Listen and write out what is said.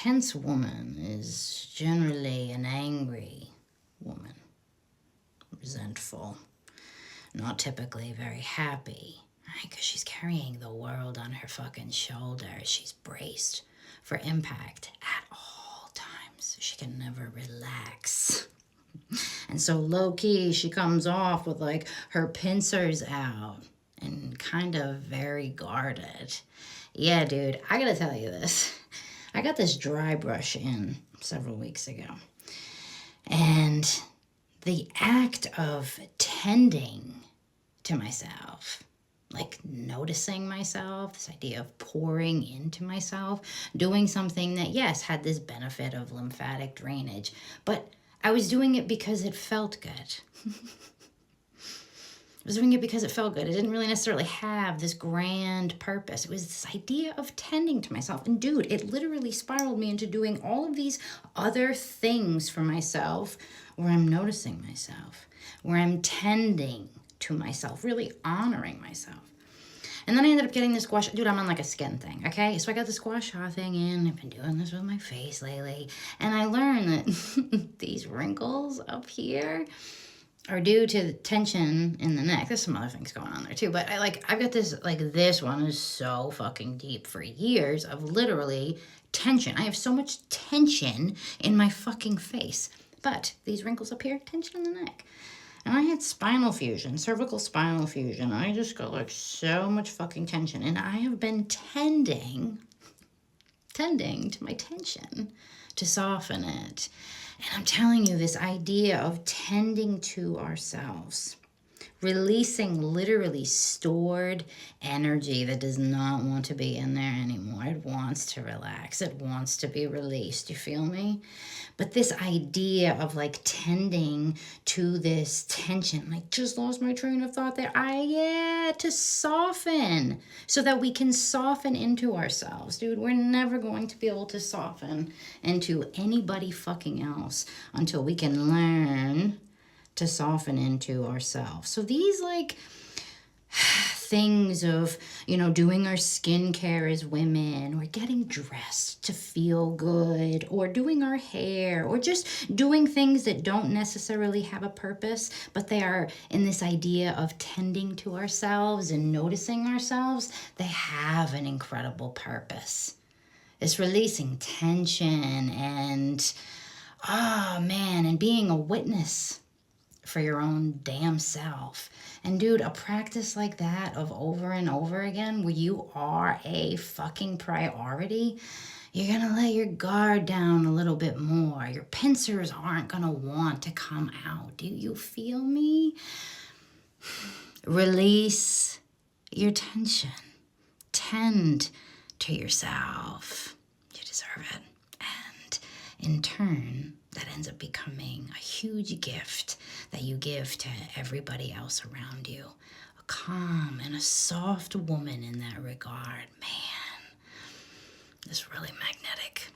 tense woman is generally an angry woman, resentful, not typically very happy, right? Because she's carrying the world on her fucking shoulders. She's braced for impact at all times. She can never relax. And so low-key, she comes off with like her pincers out and kind of very guarded. Yeah, dude, I gotta tell you this. I got this dry brush in several weeks ago. And the act of tending to myself, like noticing myself, this idea of pouring into myself, doing something that, yes, had this benefit of lymphatic drainage, but I was doing it because it felt good. I was doing it because it felt good. It didn't really necessarily have this grand purpose. It was this idea of tending to myself. And dude, it literally spiraled me into doing all of these other things for myself where I'm noticing myself, where I'm tending to myself, really honoring myself. And then I ended up getting this gua sha. Dude, I'm on like a skin thing, okay? So I got this gua sha thing in. I've been doing this with my face lately. And I learned that these wrinkles up here are due to the tension in the neck. There's some other things going on there too. But I've got this, like this one is so fucking deep for years of literally tension. I have so much tension in my fucking face. But these wrinkles up here, tension in the neck. And I had spinal fusion, cervical spinal fusion. I just got like so much fucking tension. And I have been tending to my tension to soften it. And I'm telling you, this idea of tending to ourselves, releasing literally stored energy that does not want to be in there anymore. It wants to relax. It wants to be released. You feel me? But this idea of like tending to this tension, like just lost my train of thought there. To soften so that we can soften into ourselves. Dude, we're never going to be able to soften into anybody fucking else until we can learn to soften into ourselves. So these like things of, doing our skincare as women, or getting dressed to feel good, or doing our hair, or just doing things that don't necessarily have a purpose, but they are in this idea of tending to ourselves and noticing ourselves, they have an incredible purpose. It's releasing tension and, and being a witness for your own damn self. And dude, a practice like that of over and over again, where you are a fucking priority, you're gonna let your guard down a little bit more. Your pincers aren't gonna want to come out. Do you feel me? Release your tension. Tend to yourself. You deserve it. And in turn, that ends up becoming a huge gift that you give to everybody else around you. A calm and a soft woman in that regard. Man, it's really magnetic.